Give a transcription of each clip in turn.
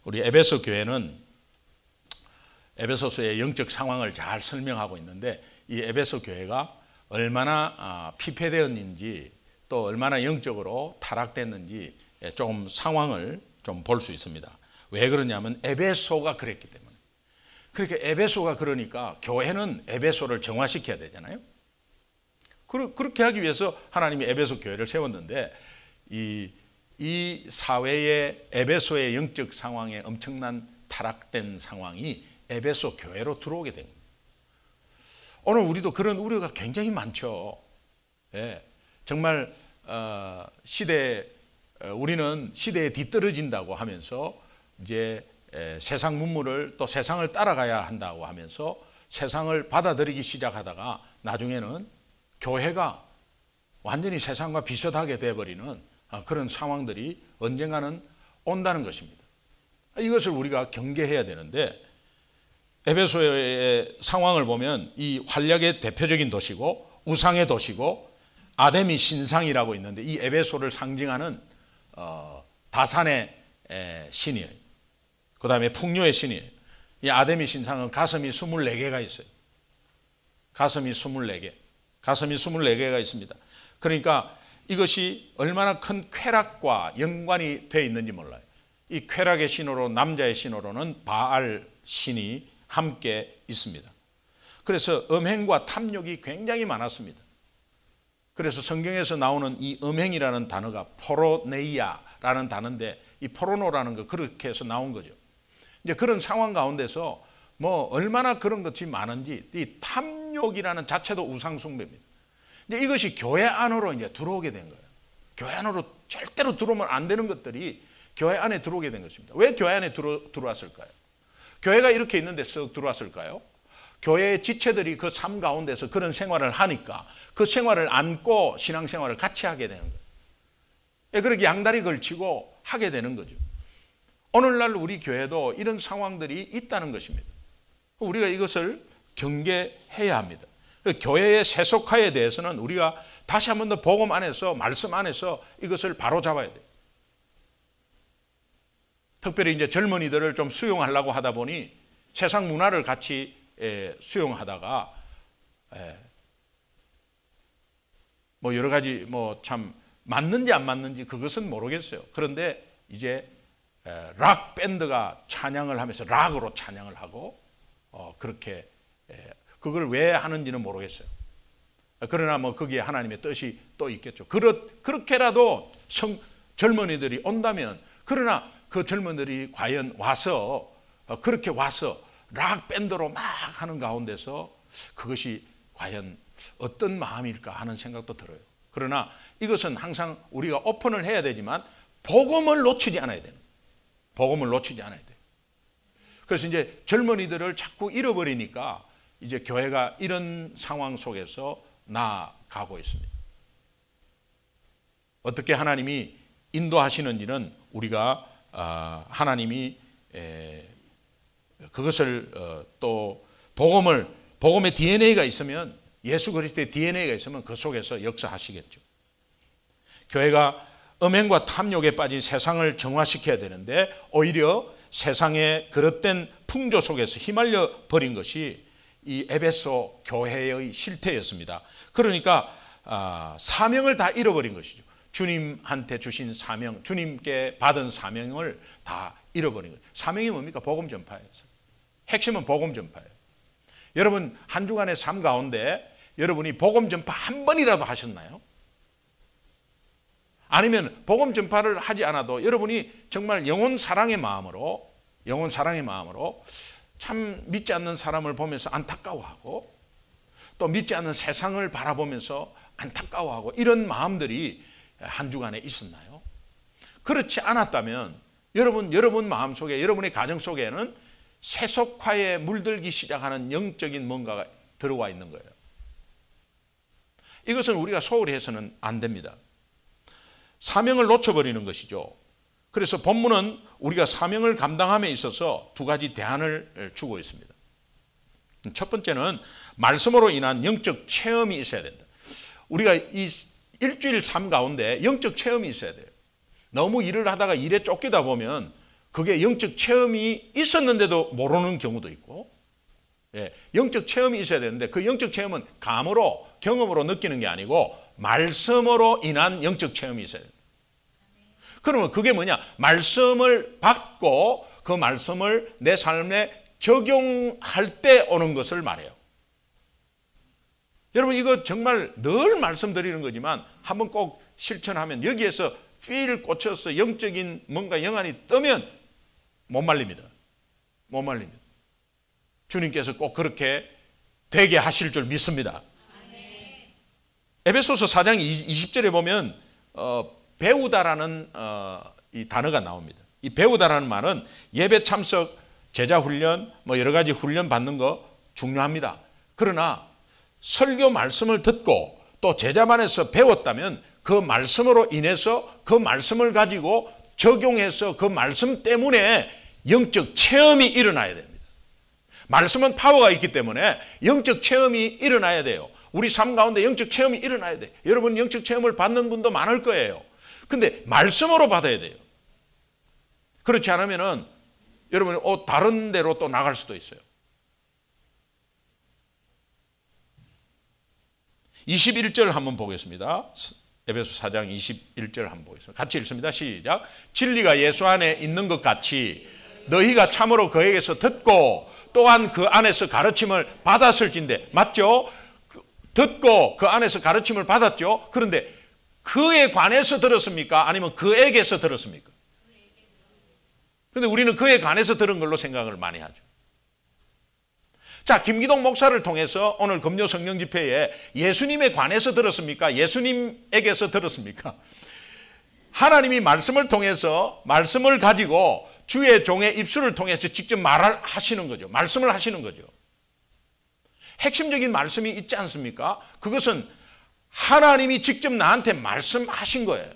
우리 에베소 교회는 에베소서의 영적 상황을 잘 설명하고 있는데 이 에베소 교회가 얼마나 피폐되었는지 또 얼마나 영적으로 타락됐는지 좀 상황을 좀 볼 수 있습니다. 왜 그러냐면 에베소가 그랬기 때문에. 그렇게 에베소가 그러니까 교회는 에베소를 정화시켜야 되잖아요. 그렇게 하기 위해서 하나님이 에베소 교회를 세웠는데 이 사회의 에베소의 영적 상황에 엄청난 타락된 상황이 에베소 교회로 들어오게 된 겁니다. 오늘 우리도 그런 우려가 굉장히 많죠. 예, 정말 우리는 시대에 뒤떨어진다고 하면서 이제 세상 문물을 또 세상을 따라가야 한다고 하면서 세상을 받아들이기 시작하다가 나중에는 교회가 완전히 세상과 비슷하게 되어버리는 그런 상황들이 언젠가는 온다는 것입니다. 이것을 우리가 경계해야 되는데 에베소의 상황을 보면 이 활약의 대표적인 도시고 우상의 도시고 아데미 신상이라고 있는데 이 에베소를 상징하는 다산의 신이에요. 그 다음에 풍요의 신이에요. 이 아데미 신상은 가슴이 24개가 있어요. 가슴이 24개가 있습니다. 그러니까 이것이 얼마나 큰 쾌락과 연관이 되어 있는지 몰라요. 이 쾌락의 신으로 남자의 신으로는 바알 신이 함께 있습니다. 그래서 음행과 탐욕이 굉장히 많았습니다. 그래서 성경에서 나오는 이 음행이라는 단어가 포로네이아라는 단어인데 이 포르노라는 거 그렇게 해서 나온 거죠. 이제 그런 상황 가운데서 뭐 얼마나 그런 것이 많은지 이 탐욕이라는 자체도 우상숭배입니다. 이제 이것이 교회 안으로 이제 들어오게 된 거예요. 교회 안으로 절대로 들어오면 안 되는 것들이 교회 안에 들어오게 된 것입니다. 왜 교회 안에 들어왔을까요? 교회가 이렇게 있는데 쓱 들어왔을까요? 교회의 지체들이 그 삶 가운데서 그런 생활을 하니까 그 생활을 안고 신앙생활을 같이 하게 되는 거예요. 그렇게 양다리 걸치고 하게 되는 거죠. 오늘날 우리 교회도 이런 상황들이 있다는 것입니다. 우리가 이것을 경계해야 합니다. 교회의 세속화에 대해서는 우리가 다시 한 번 더 복음 안에서 말씀 안에서 이것을 바로잡아야 돼요. 특별히 이제 젊은이들을 좀 수용하려고 하다 보니 세상 문화를 같이 수용하다가 뭐 여러 가지 뭐 참 맞는지 안 맞는지 그것은 모르겠어요. 그런데 이제 락 밴드가 찬양을 하면서 락으로 찬양을 하고 그렇게 그걸 왜 하는지는 모르겠어요. 그러나 뭐 거기에 하나님의 뜻이 또 있겠죠. 그렇게라도 젊은이들이 온다면 그러나 그 젊은이들이 과연 와서 그렇게 와서 락 밴드로 막 하는 가운데서 그것이 과연 어떤 마음일까 하는 생각도 들어요. 그러나 이것은 항상 우리가 오픈을 해야 되지만 복음을 놓치지 않아야 돼요. 복음을 놓치지 않아야 돼요. 그래서 이제 젊은이들을 자꾸 잃어버리니까 이제 교회가 이런 상황 속에서 나아가고 있습니다. 어떻게 하나님이 인도하시는지는 우리가 하나님이 그것을 또 복음의 DNA가 있으면 예수 그리스도의 DNA가 있으면 그 속에서 역사하시겠죠. 교회가 음행과 탐욕에 빠진 세상을 정화시켜야 되는데 오히려 세상의 그릇된 풍조 속에서 휘말려 버린 것이 이 에베소 교회의 실태였습니다. 그러니까 사명을 다 잃어버린 것이죠. 주님한테 주신 사명, 주님께 받은 사명을 다 잃어버린 거예요. 사명이 뭡니까? 복음 전파예요. 핵심은 복음 전파예요. 여러분 한 주간의 삶 가운데 여러분이 복음 전파 한 번이라도 하셨나요? 아니면 복음 전파를 하지 않아도 여러분이 정말 영혼 사랑의 마음으로 참 믿지 않는 사람을 보면서 안타까워하고 또 믿지 않는 세상을 바라보면서 안타까워하고 이런 마음들이 한 주간에 있었나요? 그렇지 않았다면 여러분 마음속에 여러분의 가정 속에는 세속화에 물들기 시작하는 영적인 뭔가가 들어와 있는 거예요. 이것은 우리가 소홀히 해서는 안 됩니다. 사명을 놓쳐버리는 것이죠. 그래서 본문은 우리가 사명을 감당함에 있어서 두 가지 대안을 주고 있습니다. 첫 번째는 말씀으로 인한 영적 체험이 있어야 된다. 우리가 이 일주일 삶 가운데 영적 체험이 있어야 돼요. 너무 일을 하다가 일에 쫓기다 보면 그게 영적 체험이 있었는데도 모르는 경우도 있고, 예, 영적 체험이 있어야 되는데 그 영적 체험은 감으로 경험으로 느끼는 게 아니고 말씀으로 인한 영적 체험이 있어야 돼요. 그러면 그게 뭐냐? 말씀을 받고 그 말씀을 내 삶에 적용할 때 오는 것을 말해요. 여러분 이거 정말 늘 말씀드리는 거지만 한번 꼭 실천하면 여기에서 필 꽂혀서 영적인 뭔가 영안이 뜨면 못 말립니다. 못 말립니다. 주님께서 꼭 그렇게 되게 하실 줄 믿습니다. 에베소서 4장 20절에 보면 배우다라는 이 단어가 나옵니다. 이 배우다라는 말은 예배 참석, 제자 훈련, 뭐 여러 가지 훈련 받는 거 중요합니다. 그러나 설교 말씀을 듣고 또 제자반에서 배웠다면 그 말씀으로 인해서 그 말씀을 가지고 적용해서 그 말씀 때문에 영적 체험이 일어나야 됩니다. 말씀은 파워가 있기 때문에 영적 체험이 일어나야 돼요. 우리 삶 가운데 영적 체험이 일어나야 돼요. 여러분 영적 체험을 받는 분도 많을 거예요. 근데 말씀으로 받아야 돼요. 그렇지 않으면은 여러분이 다른 데로 또 나갈 수도 있어요. 21절 한번 보겠습니다. 에베소 4장 21절 한번 보겠습니다. 같이 읽습니다. 시작. 진리가 예수 안에 있는 것 같이 너희가 참으로 그에게서 듣고 또한 그 안에서 가르침을 받았을진데, 맞죠? 듣고 그 안에서 가르침을 받았죠. 그런데 그에 관해서 들었습니까? 아니면 그에게서 들었습니까? 그런데 우리는 그에 관해서 들은 걸로 생각을 많이 하죠. 자, 김기동 목사를 통해서 오늘 금요 성령 집회에 예수님에 관해서 들었습니까? 예수님에게서 들었습니까? 하나님이 말씀을 통해서 말씀을 가지고 주의 종의 입술을 통해서 직접 말을 하시는 거죠. 말씀을 하시는 거죠. 핵심적인 말씀이 있지 않습니까? 그것은 하나님이 직접 나한테 말씀하신 거예요.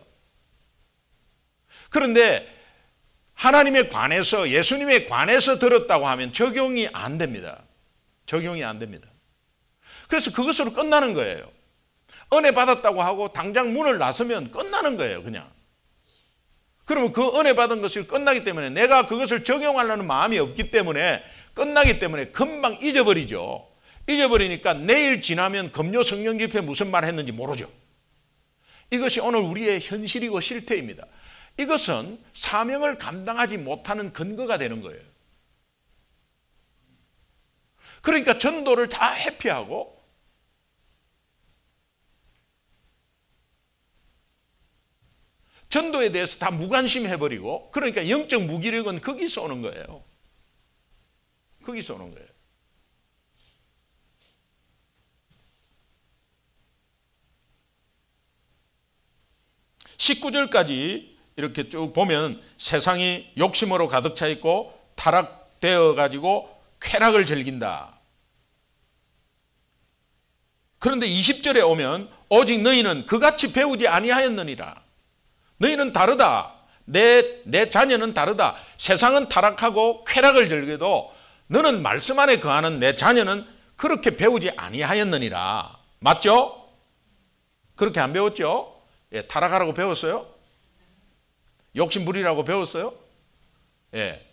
그런데 하나님에 관해서, 예수님에 관해서 들었다고 하면 적용이 안 됩니다. 적용이 안 됩니다. 그래서 그것으로 끝나는 거예요. 은혜 받았다고 하고 당장 문을 나서면 끝나는 거예요, 그냥. 그러면 그 은혜 받은 것이 끝나기 때문에 내가 그것을 적용하려는 마음이 없기 때문에 끝나기 때문에 금방 잊어버리죠. 잊어버리니까 내일 지나면 금요 성령 집회 무슨 말 했는지 모르죠. 이것이 오늘 우리의 현실이고 실태입니다. 이것은 사명을 감당하지 못하는 근거가 되는 거예요. 그러니까 전도를 다 회피하고 전도에 대해서 다 무관심해버리고, 그러니까 영적 무기력은 거기서 오는 거예요. 거기서 오는 거예요. (19절까지) 이렇게 쭉 보면 세상이 욕심으로 가득 차 있고 타락되어 가지고 쾌락을 즐긴다. 그런데 20절에 오면 오직 너희는 그같이 배우지 아니하였느니라. 너희는 다르다. 내 자녀는 다르다. 세상은 타락하고 쾌락을 즐겨도 너는 말씀 안에 거하는 내 자녀는 그렇게 배우지 아니하였느니라. 맞죠? 그렇게 안 배웠죠? 예, 타락하라고 배웠어요? 욕심 부리라고 배웠어요? 예.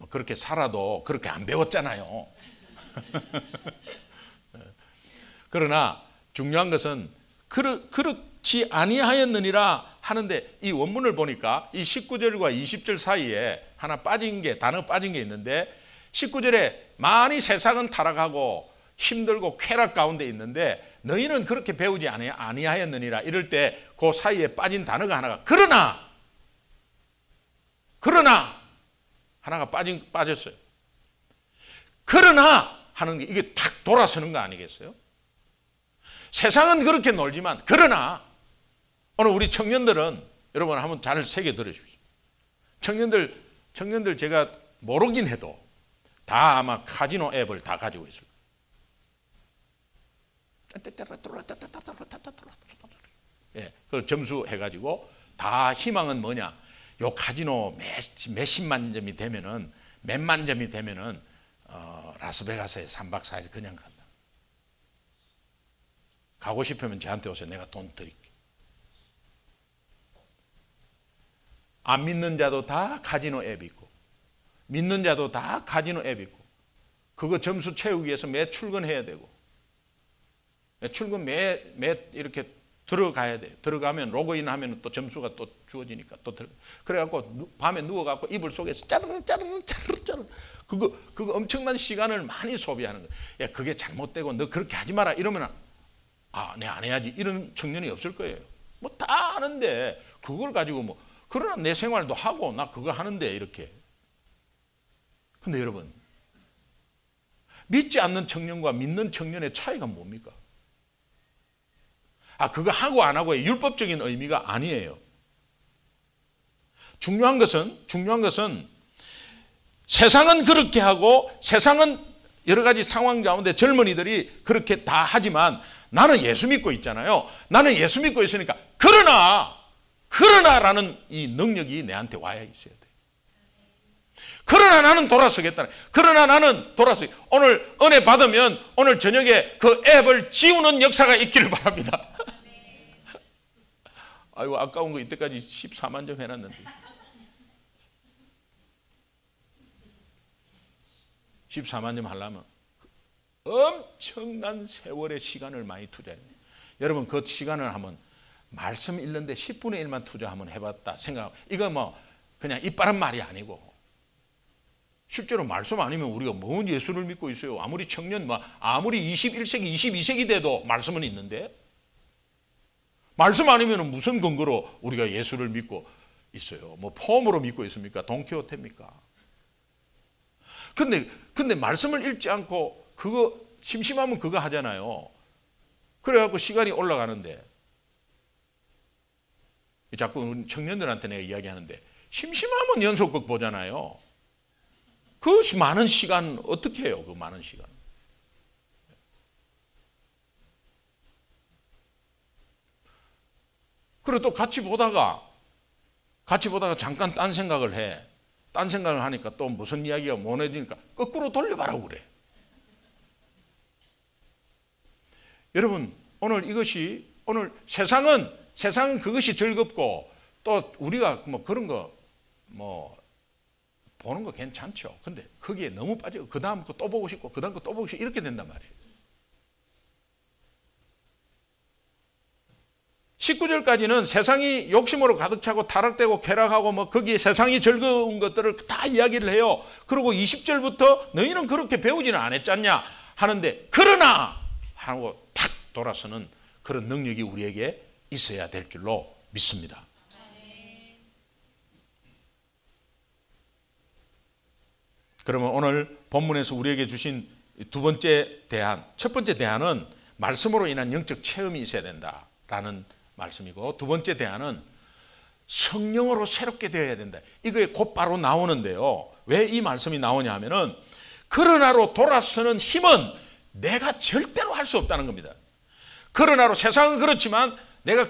그렇게 살아도 그렇게 안 배웠잖아요. 그러나 중요한 것은 그렇지 아니하였느니라 하는데, 이 원문을 보니까 이 19절과 20절 사이에 하나 빠진 게, 단어 빠진 게 있는데, 19절에 많이 세상은 타락하고 힘들고 쾌락 가운데 있는데 너희는 그렇게 배우지 아니하였느니라 이럴 때 그 사이에 빠진 단어가 하나가 그러나 하나가 빠졌어요. 그러나 하는 게 이게 탁 돌아서는 거 아니겠어요? 세상은 그렇게 놀지만 그러나 오늘 우리 청년들은 여러분 한번 잘 새겨 들으십시오. 청년들 제가 모르긴 해도 다 아마 카지노 앱을 다 가지고 있을 거예요. 예, 그걸 점수해가지고 다 희망은 뭐냐? 요 카지노 몇십만 점이 되면은, 몇만 점이 되면은 라스베가스에 3박 4일 그냥 간다. 가고 싶으면 저한테 오세요. 내가 돈 드릴게. 안 믿는 자도 다 카지노 앱 있고, 믿는 자도 다 카지노 앱 있고, 그거 점수 채우기 위해서 매 출근해야 되고, 출근 매 이렇게 들어가야 돼. 들어가면 로그인 하면 또 점수가 또 주어지니까 또 그래갖고 밤에 누워갖고 이불 속에서 짜르르 그거 엄청난 시간을 많이 소비하는 거야. 야, 그게 잘못되고 너 그렇게 하지 마라 이러면 내 안 해야지 이런 청년이 없을 거예요. 뭐 다 하는데 그걸 가지고 뭐 그러나 내 생활도 하고 나 그거 하는데 이렇게. 근데 여러분, 믿지 않는 청년과 믿는 청년의 차이가 뭡니까? 그거 하고 안 하고의 율법적인 의미가 아니에요. 중요한 것은 세상은 그렇게 하고 세상은 여러 가지 상황 가운데 젊은이들이 그렇게 다 하지만 나는 예수 믿고 있잖아요. 나는 예수 믿고 있으니까 그러나라는 이 능력이 내한테 와야 있어야 돼. 그러나 나는 돌아서겠다. 그러나 나는 돌아서 오늘 은혜 받으면 오늘 저녁에 그 앱을 지우는 역사가 있기를 바랍니다. 아이고 아까운 거 이때까지 14만 점 해놨는데 14만 점 하려면 엄청난 세월의 시간을 많이 투자해요. 여러분 그 시간을 한번 말씀 읽는데 10분의 1만 투자 한번 해봤다 생각. 이거 뭐 그냥 이빠른 말이 아니고 실제로 말씀 아니면 우리가 뭔 예수를 믿고 있어요. 아무리 청년 아무리 21세기 22세기 돼도 말씀은 있는데 말씀 아니면 무슨 근거로 우리가 예수를 믿고 있어요? 뭐 폼으로 믿고 있습니까? 돈키호테입니까? 근데 말씀을 읽지 않고 그거 심심하면 그거 하잖아요. 그래갖고 시간이 올라가는데 자꾸 청년들한테 내가 이야기하는데 심심하면 연속극 보잖아요. 그 많은 시간 어떻게 해요? 그 많은 시간. 그리고 또 같이 보다가 잠깐 딴 생각을 해. 딴 생각을 하니까 또 무슨 이야기가 못해지니까 거꾸로 돌려봐라고 그래. 여러분 오늘 세상은 그것이 즐겁고 또 우리가 뭐 그런 거 뭐 보는 거 괜찮죠. 근데 거기에 너무 빠지고 그 다음 거 또 보고 싶고 그 다음 거 또 보고 싶고 이렇게 된단 말이에요. 19절까지는 세상이 욕심으로 가득 차고 타락되고 쾌락하고 뭐 거기에 세상이 즐거운 것들을 다 이야기를 해요. 그리고 20절부터 너희는 그렇게 배우지는 않았잖냐 하는데 그러나 하고 탁 돌아서는 그런 능력이 우리에게 있어야 될 줄로 믿습니다. 그러면 오늘 본문에서 우리에게 주신 두 번째 대안, 첫 번째 대안은 말씀으로 인한 영적 체험이 있어야 된다라는 말씀이고 두 번째 대안은 성령으로 새롭게 되어야 된다. 이거에 곧바로 나오는데요. 왜 이 말씀이 나오냐 하면은 그러나로 돌아서는 힘은 내가 절대로 할 수 없다는 겁니다. 그러나로 세상은 그렇지만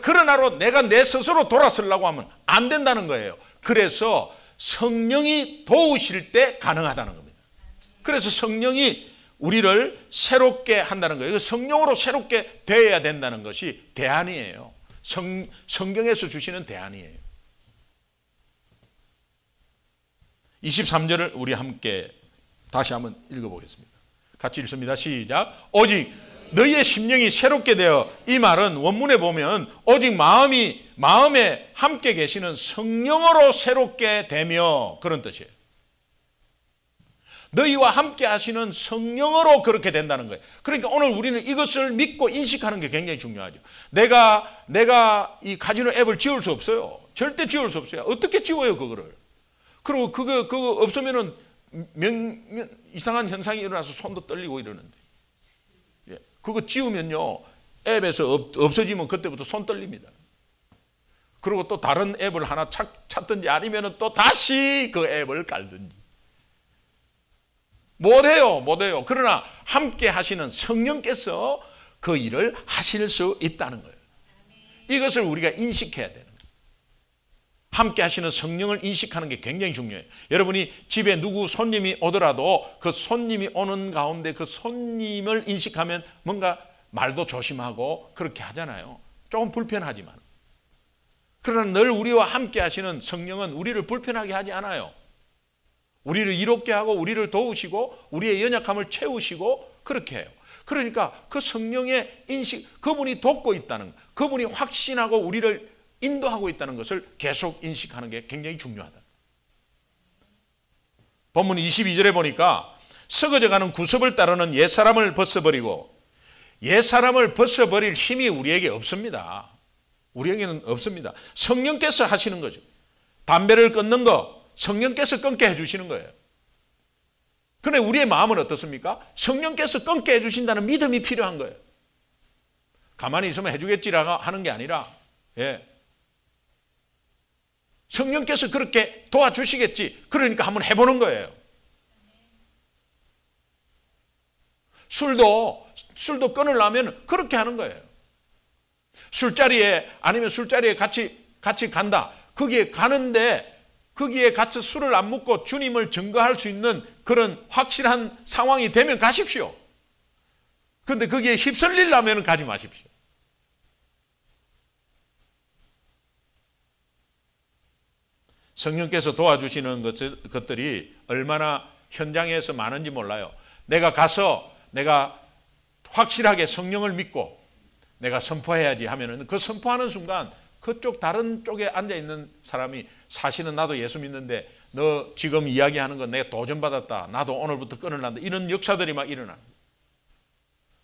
그러나로 내가 내 스스로 돌아서려고 하면 안 된다는 거예요. 그래서 성령이 도우실 때 가능하다는 겁니다. 그래서 성령이 우리를 새롭게 한다는 거예요. 성령으로 새롭게 되어야 된다는 것이 대안이에요. 성경에서 주시는 대안이에요. 23절을 우리 함께 다시 한번 읽어보겠습니다. 같이 읽습니다. 시작. 오직 너희의 심령이 새롭게 되어, 이 말은 원문에 보면 오직 마음에 함께 계시는 성령으로 새롭게 되며, 그런 뜻이에요. 너희와 함께 하시는 성령으로 그렇게 된다는 거예요. 그러니까 오늘 우리는 이것을 믿고 인식하는 게 굉장히 중요하죠. 내가 이 카지노 앱을 지울 수 없어요. 절대 지울 수 없어요. 어떻게 지워요, 그거를? 그리고 그거 없으면은 이상한 현상이 일어나서 손도 떨리고 이러는데. 그거 지우면요, 앱에서 없어지면 그때부터 손 떨립니다. 그리고 또 다른 앱을 하나 찾든지 아니면 또 다시 그 앱을 깔든지. 못해요. 그러나 함께 하시는 성령께서 그 일을 하실 수 있다는 거예요. 이것을 우리가 인식해야 되는 거예요. 함께 하시는 성령을 인식하는 게 굉장히 중요해요. 여러분이 집에 누구 손님이 오더라도 그 손님이 오는 가운데 그 손님을 인식하면 뭔가 말도 조심하고 그렇게 하잖아요. 조금 불편하지만. 그러나 늘 우리와 함께 하시는 성령은 우리를 불편하게 하지 않아요. 우리를 이롭게 하고 우리를 도우시고 우리의 연약함을 채우시고 그렇게 해요. 그러니까 그 성령의 인식, 그분이 돕고 있다는 것, 그분이 확신하고 우리를 인도하고 있다는 것을 계속 인식하는 게 굉장히 중요하다. 본문 22절에 보니까 썩어져가는 구습을 따르는 옛사람을 벗어버리고, 옛사람을 벗어버릴 힘이 우리에게 없습니다. 우리에게는 없습니다. 성령께서 하시는 거죠. 담배를 끊는 거 성령께서 끊게 해주시는 거예요. 그런데 우리의 마음은 어떻습니까? 성령께서 끊게 해주신다는 믿음이 필요한 거예요. 가만히 있으면 해주겠지라 하는 게 아니라, 성령께서 그렇게 도와주시겠지. 그러니까 한번 해보는 거예요. 술도 끊으려면 그렇게 하는 거예요. 술자리에, 아니면 술자리에 같이 간다. 거기에 가는데 거기에 같이 술을 안 먹고 주님을 증거할 수 있는 그런 확실한 상황이 되면 가십시오. 그런데 거기에 휩쓸리려면 가지 마십시오. 성령께서 도와주시는 것들이 얼마나 현장에서 많은지 몰라요. 내가 가서 내가 확실하게 성령을 믿고 내가 선포해야지 하면은 그 선포하는 순간 그쪽 다른 쪽에 앉아있는 사람이 사실은 나도 예수 믿는데 너 지금 이야기하는 건 내가 도전받았다. 나도 오늘부터 끊을란다. 이런 역사들이 막 일어나는 거예요.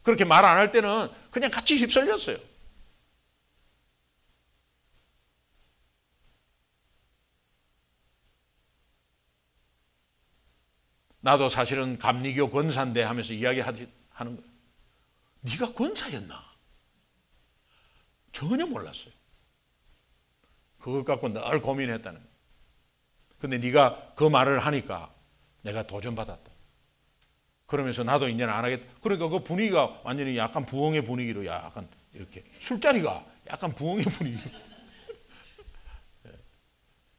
그렇게 말 안 할 때는 그냥 같이 휩쓸렸어요. 나도 사실은 감리교 권사인데 하면서 이야기하는 거예요. 네가 권사였나? 전혀 몰랐어요. 그것 갖고 늘 고민했다는 거예요. 근데 네가 그 말을 하니까 내가 도전받았다. 그러면서 나도 이제는 안 하겠다. 그러니까 그 분위기가 완전히 약간 부흥의 분위기로 약간 이렇게 술자리가 약간 부흥의 분위기.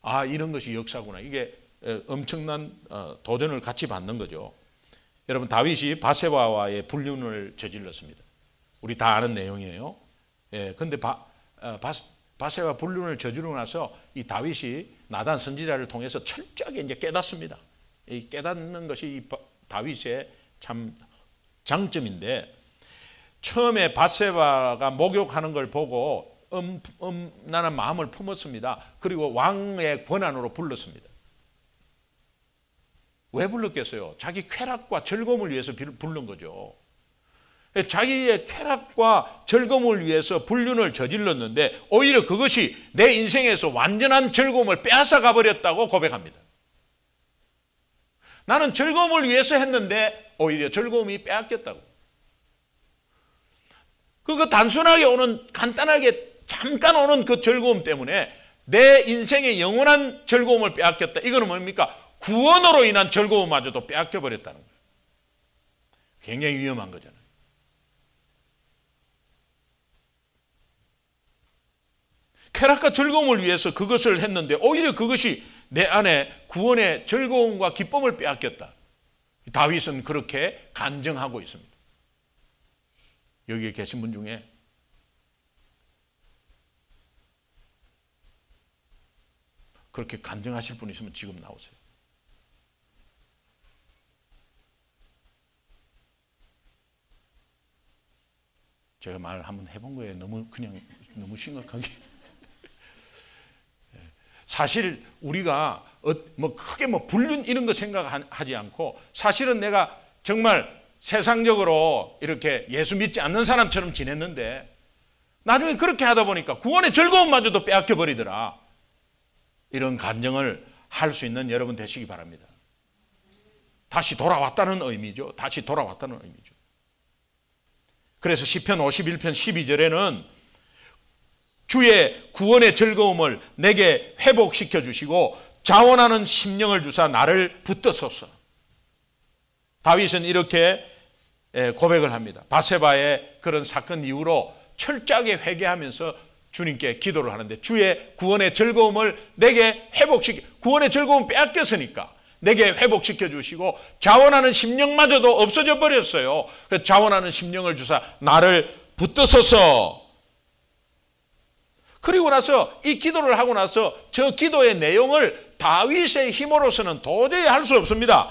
아, 이런 것이 역사구나. 이게 엄청난 도전을 같이 받는 거죠. 여러분, 다윗이 바세바와의 불륜을 저질렀습니다. 우리 다 아는 내용이에요. 근데 바세바 불륜을 저지르고 나서 이 다윗이 나단 선지자를 통해서 철저하게 이제 깨닫습니다. 이 깨닫는 것이 이 다윗의 참 장점인데, 처음에 바세바가 목욕하는 걸 보고 음란한 마음을 품었습니다. 그리고 왕의 권한으로 불렀습니다. 왜 불렀겠어요? 자기 쾌락과 즐거움을 위해서 부른 거죠. 자기의 쾌락과 즐거움을 위해서 불륜을 저질렀는데 오히려 그것이 내 인생에서 완전한 즐거움을 빼앗아 가버렸다고 고백합니다. 나는 즐거움을 위해서 했는데 오히려 즐거움이 빼앗겼다고. 그거 단순하게 오는, 간단하게 잠깐 오는 그 즐거움 때문에 내 인생의 영원한 즐거움을 빼앗겼다. 이거는 뭡니까? 구원으로 인한 즐거움마저도 빼앗겨 버렸다는 거예요. 굉장히 위험한 거잖아요. 쾌락과 즐거움을 위해서 그것을 했는데 오히려 그것이 내 안에 구원의 즐거움과 기쁨을 빼앗겼다. 다윗은 그렇게 간증하고 있습니다. 여기에 계신 분 중에 그렇게 간증하실 분 있으면 지금 나오세요. 제가 말 한번 해본 거예요. 너무 심각하게. 사실 우리가 크게 불륜 이런 거 생각하지 않고, 사실은 내가 정말 세상적으로 이렇게 예수 믿지 않는 사람처럼 지냈는데 나중에 그렇게 하다 보니까 구원의 즐거움마저도 빼앗겨 버리더라. 이런 간증을 할 수 있는 여러분 되시기 바랍니다. 다시 돌아왔다는 의미죠. 다시 돌아왔다는 의미죠. 그래서 시편 51편 12절에는 주의 구원의 즐거움을 내게 회복시켜 주시고 자원하는 심령을 주사 나를 붙드소서. 다윗은 이렇게 고백을 합니다. 바세바의 그런 사건 이후로 철저하게 회개하면서 주님께 기도를 하는데, 주의 구원의 즐거움을 내게 구원의 즐거움 빼앗겼으니까 내게 회복시켜 주시고 자원하는 심령마저도 없어져 버렸어요. 그 자원하는 심령을 주사 나를 붙드소서. 그리고 나서 이 기도를 하고 나서 저 기도의 내용을 다윗의 힘으로서는 도저히 할 수 없습니다.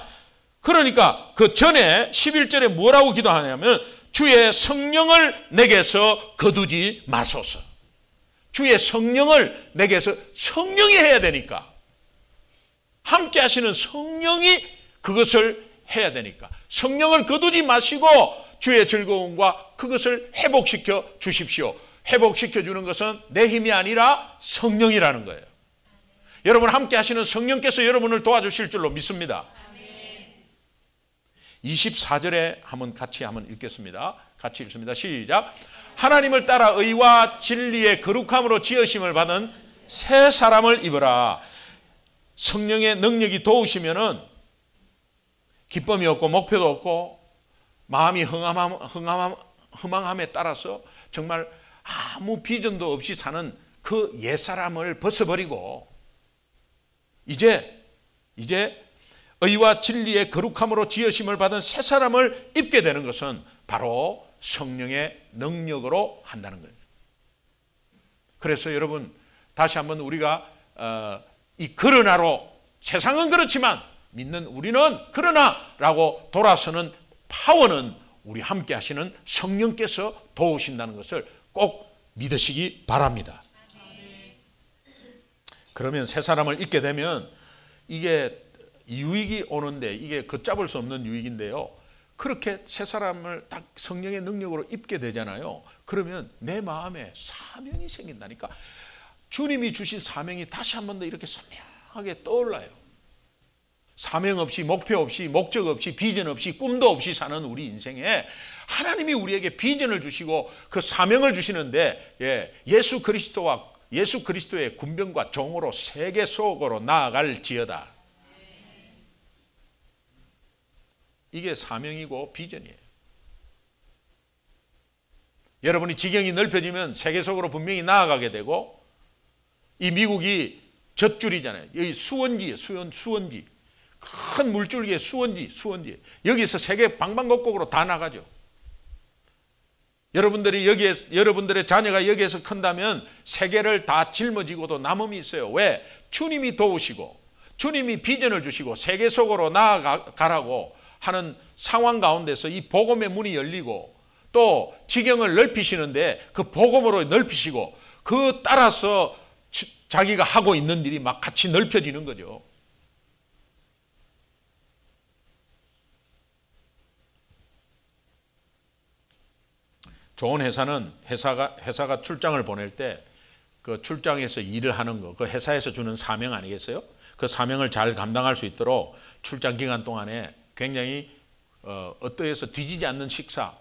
그러니까 그 전에 11절에 뭐라고 기도하냐면 주의 성령을 내게서 거두지 마소서. 주의 성령을 내게서, 성령이 해야 되니까, 함께 하시는 성령이 그것을 해야 되니까 성령을 거두지 마시고 주의 즐거움과 그것을 회복시켜 주십시오. 회복시켜 주는 것은 내 힘이 아니라 성령이라는 거예요. 여러분, 함께 하시는 성령께서 여러분을 도와주실 줄로 믿습니다. 24절에 같이 한번 읽겠습니다. 같이 읽습니다. 시작. 하나님을 따라 의와 진리의 거룩함으로 지으심을 받은 새 사람을 입으라. 성령의 능력이 도우시면은 기쁨이 없고 목표도 없고 마음이 허망함에 따라서 정말 아무 비전도 없이 사는 그 옛사람을 벗어버리고 이제 의와 진리의 거룩함으로 지으심을 받은 새 사람을 입게 되는 것은 바로 성령의 능력으로 한다는 거예요. 그래서 여러분, 다시 한번 우리가 이 그러나로, 세상은 그렇지만 믿는 우리는 그러나라고 돌아서는 파워는 우리 함께 하시는 성령께서 도우신다는 것을 꼭 믿으시기 바랍니다. 그러면 새 사람을 입게 되면 이게 유익이 오는데, 이게 걷잡을 수 없는 유익인데요, 그렇게 새 사람을 딱 성령의 능력으로 입게 되잖아요. 그러면 내 마음에 사명이 생긴다니까. 주님이 주신 사명이 다시 한 번 더 이렇게 선명하게 떠올라요. 사명 없이, 목표 없이, 목적 없이, 비전 없이, 꿈도 없이 사는 우리 인생에 하나님이 우리에게 비전을 주시고 그 사명을 주시는데, 예수 그리스도의 군병과 종으로 세계 속으로 나아갈지어다. 이게 사명이고 비전이에요. 여러분이 지경이 넓혀지면 세계 속으로 분명히 나아가게 되고, 이 미국이 젖줄이잖아요. 여기 수원지예요. 수원지. 큰 물줄기의 수원지. 여기서 세계 방방곡곡으로 다 나가죠. 여러분들의 자녀가 여기에서 큰다면 세계를 다 짊어지고도 남음이 있어요. 왜? 주님이 도우시고 주님이 비전을 주시고 세계 속으로 나아가라고 하는 상황 가운데서 이 복음의 문이 열리고, 또 지경을 넓히시는데 그 복음으로 넓히시고, 그 따라서 자기가 하고 있는 일이 막 같이 넓혀지는 거죠. 좋은 회사는 회사가 출장을 보낼 때 그 출장에서 일을 하는 거, 그 회사에서 주는 사명 아니겠어요? 그 사명을 잘 감당할 수 있도록 출장 기간 동안에 굉장히 어떠해서 뒤지지 않는 식사,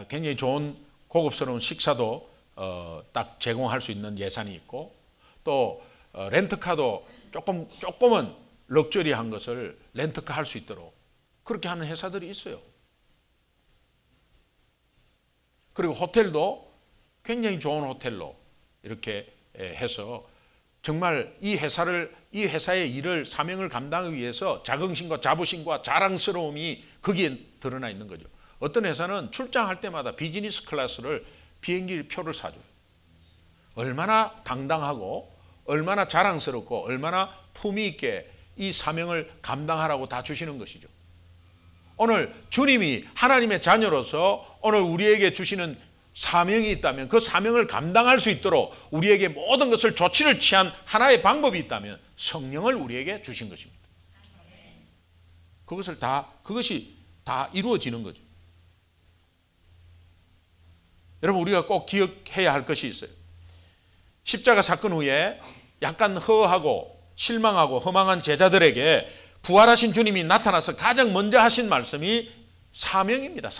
굉장히 좋은 고급스러운 식사도 딱 제공할 수 있는 예산이 있고, 또 렌트카도 조금은 럭셔리한 것을 렌트카 할 수 있도록 그렇게 하는 회사들이 있어요. 그리고 호텔도 굉장히 좋은 호텔로 이렇게 해서 정말 이 회사의 일을, 사명을 감당하기 위해서 자긍심과 자부심과 자랑스러움이 거기에 드러나 있는 거죠. 어떤 회사는 출장할 때마다 비즈니스 클래스를 비행기 표를 사줘요. 얼마나 당당하고 얼마나 자랑스럽고 얼마나 품위 있게 이 사명을 감당하라고 다 주시는 것이죠. 오늘 주님이 하나님의 자녀로서 오늘 우리에게 주시는 사명이 있다면, 그 사명을 감당할 수 있도록 우리에게 모든 것을 조치를 취한 하나의 방법이 있다면 성령을 우리에게 주신 것입니다. 그것이 다 이루어지는 거죠. 여러분, 우리가 꼭 기억해야 할 것이 있어요. 십자가 사건 후에 약간 허하고 실망하고 허망한 제자들에게 부활하신 주님이 나타나서 가장 먼저 하신 말씀이 사명입니다.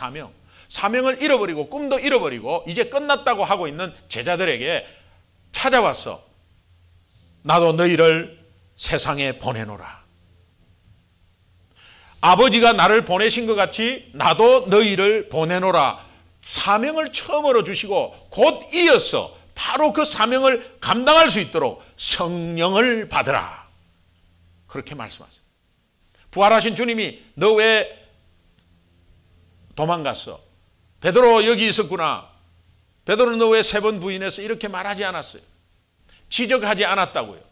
사명을 잃어버리고 꿈도 잃어버리고 이제 끝났다고 하고 있는 제자들에게 찾아와서 나도 너희를 세상에 보내노라. 아버지가 나를 보내신 것 같이 나도 너희를 보내노라. 사명을 처음으로 주시고 곧 이어서 바로 그 사명을 감당할 수 있도록 성령을 받으라. 그렇게 말씀하세요. 부활하신 주님이 너 왜 도망갔어? 베드로 여기 있었구나. 베드로 너 왜 3번 부인해서 이렇게 말하지 않았어요? 지적하지 않았다고요.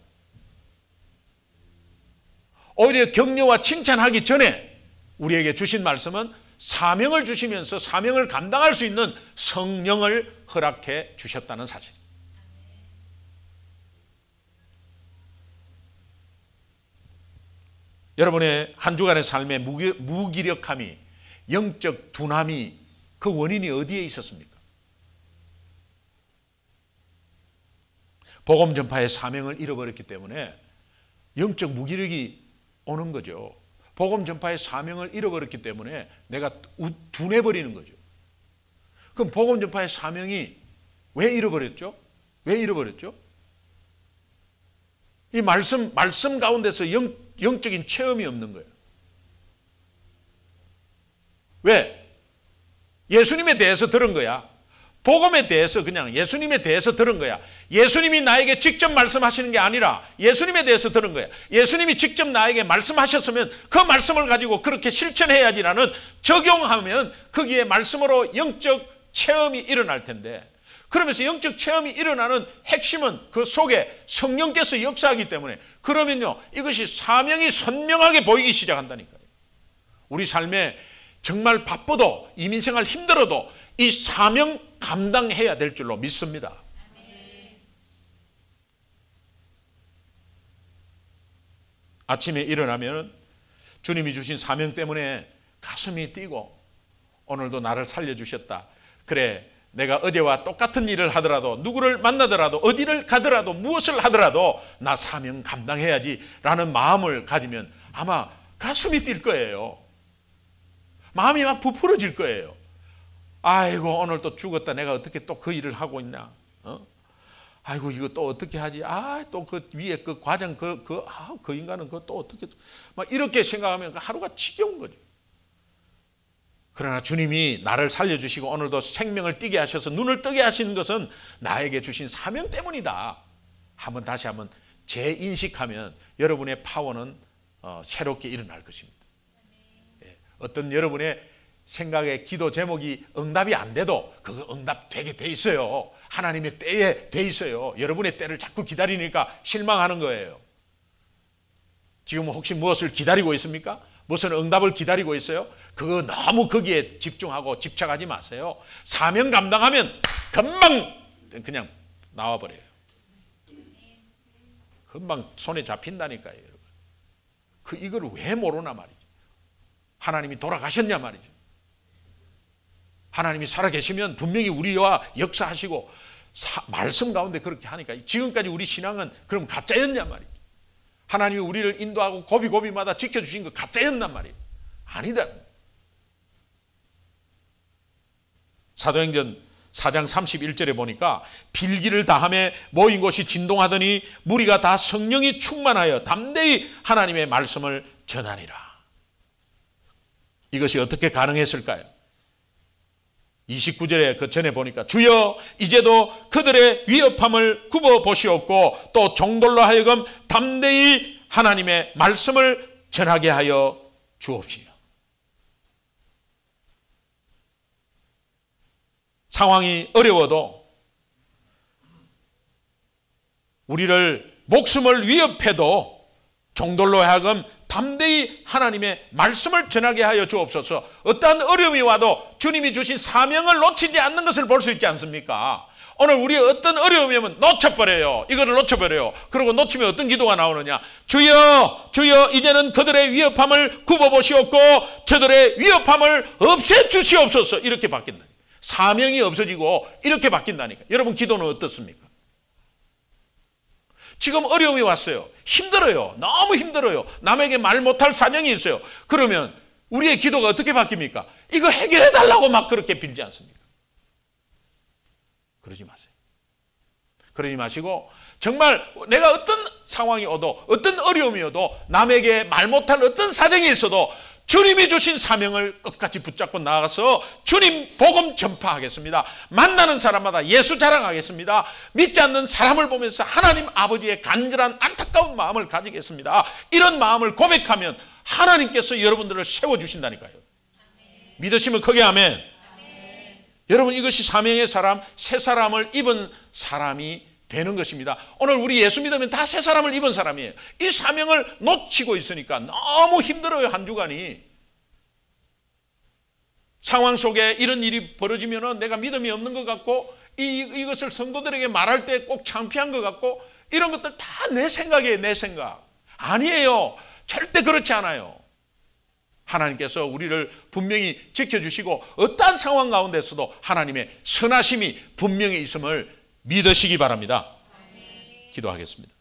오히려 격려와 칭찬하기 전에 우리에게 주신 말씀은 사명을 주시면서 사명을 감당할 수 있는 성령을 허락해 주셨다는 사실. 여러분의 한 주간의 삶의 무기력함이, 영적 둔함이 그 원인이 어디에 있었습니까? 복음 전파의 사명을 잃어버렸기 때문에 영적 무기력이 오는 거죠. 복음 전파의 사명을 잃어버렸기 때문에 내가 둔해버리는 거죠. 그럼 복음 전파의 사명이 왜 잃어버렸죠? 왜 잃어버렸죠? 이 말씀 가운데서 영적인 체험이 없는 거예요. 왜? 예수님에 대해서 들은 거야. 복음에 대해서 그냥 예수님에 대해서 들은 거야. 예수님이 나에게 직접 말씀하시는 게 아니라 예수님에 대해서 들은 거야. 예수님이 직접 나에게 말씀하셨으면 그 말씀을 가지고 그렇게 실천해야지라는, 적용하면 거기에 말씀으로 영적 체험이 일어날 텐데, 그러면서 영적 체험이 일어나는 핵심은 그 속에 성령께서 역사하기 때문에, 그러면요 이것이 사명이 선명하게 보이기 시작한다니까요. 우리 삶에 정말 바쁘도 이민생활 힘들어도 이 사명 감당해야 될 줄로 믿습니다. 아침에 일어나면 주님이 주신 사명 때문에 가슴이 뛰고, 오늘도 나를 살려주셨다. 그래, 내가 어제와 똑같은 일을 하더라도, 누구를 만나더라도, 어디를 가더라도, 무엇을 하더라도 나 사명 감당해야지 라는 마음을 가지면 아마 가슴이 뛸 거예요. 마음이 막 부풀어질 거예요. 아이고, 오늘 또 죽었다. 내가 어떻게 또 그 일을 하고 있나? 아이고, 이거 또 어떻게 하지? 또 그 위에 그 과정, 그 인간은 그거 또 어떻게, 막 이렇게 생각하면 하루가 지겨운 거죠. 그러나 주님이 나를 살려주시고 오늘도 생명을 띠게 하셔서 눈을 뜨게 하신 것은 나에게 주신 사명 때문이다. 다시 한번 재인식하면 여러분의 파워는 새롭게 일어날 것입니다. 어떤 여러분의 생각의 기도 제목이 응답이 안 돼도 그거 응답되게 돼 있어요. 하나님의 때에 돼 있어요. 여러분의 때를 자꾸 기다리니까 실망하는 거예요. 지금 혹시 무엇을 기다리고 있습니까? 무슨 응답을 기다리고 있어요? 그거 너무 거기에 집중하고 집착하지 마세요. 사명 감당하면 금방 그냥 나와버려요. 금방 손에 잡힌다니까요, 여러분. 이걸 왜 모르나 말이죠. 하나님이 돌아가셨냐 말이죠. 하나님이 살아계시면 분명히 우리와 역사하시고 말씀 가운데 그렇게 하니까, 지금까지 우리 신앙은 그럼 가짜였냐 말이죠. 하나님이 우리를 인도하고 고비고비마다 지켜주신 거 가짜였단 말이에요. 아니다. 사도행전 4장 31절에 보니까 빌기를 다하며 모인 곳이 진동하더니 무리가 다 성령이 충만하여 담대히 하나님의 말씀을 전하니라. 이것이 어떻게 가능했을까요? 29절에 그 전에 보니까 주여 이제도 그들의 위협함을 굽어 보시옵고 또 종들로 하여금 담대히 하나님의 말씀을 전하게 하여 주옵시오. 상황이 어려워도, 우리를 목숨을 위협해도 종들로 하여금 담대히 하나님의 말씀을 전하게 하여 주옵소서. 어떠한 어려움이 와도 주님이 주신 사명을 놓치지 않는 것을 볼 수 있지 않습니까? 오늘 우리의 어떤 어려움이 오면 놓쳐버려요. 이거를 놓쳐버려요. 그리고 놓치면 어떤 기도가 나오느냐? 주여 주여 이제는 그들의 위협함을 굽어보시옵고 저들의 위협함을 없애주시옵소서. 이렇게 바뀐다. 사명이 없어지고 이렇게 바뀐다니까. 여러분 기도는 어떻습니까? 지금 어려움이 왔어요. 힘들어요. 너무 힘들어요. 남에게 말 못할 사정이 있어요. 그러면 우리의 기도가 어떻게 바뀝니까? 이거 해결해 달라고 막 그렇게 빌지 않습니까? 그러지 마세요. 그러지 마시고 정말 내가 어떤 상황이 오도 어떤 어려움이 오도 남에게 말 못할 어떤 사정이 있어도 주님이 주신 사명을 끝까지 붙잡고 나가서 주님 복음 전파하겠습니다. 만나는 사람마다 예수 자랑하겠습니다. 믿지 않는 사람을 보면서 하나님 아버지의 간절한 안타까운 마음을 가지겠습니다. 이런 마음을 고백하면 하나님께서 여러분들을 세워주신다니까요. 믿으시면 크게 아멘. 여러분 이것이 사명의 사람, 새 사람을 입은 사람이 되는 것입니다. 오늘 우리 예수 믿으면 다 새 사람을 입은 사람이에요. 이 사명을 놓치고 있으니까 너무 힘들어요. 한 주간이. 상황 속에 이런 일이 벌어지면 내가 믿음이 없는 것 같고 이것을 성도들에게 말할 때 꼭 창피한 것 같고 이런 것들 다 내 생각이에요. 내 생각. 아니에요. 절대 그렇지 않아요. 하나님께서 우리를 분명히 지켜주시고 어떠한 상황 가운데서도 하나님의 선하심이 분명히 있음을 믿으시기 바랍니다. 기도하겠습니다.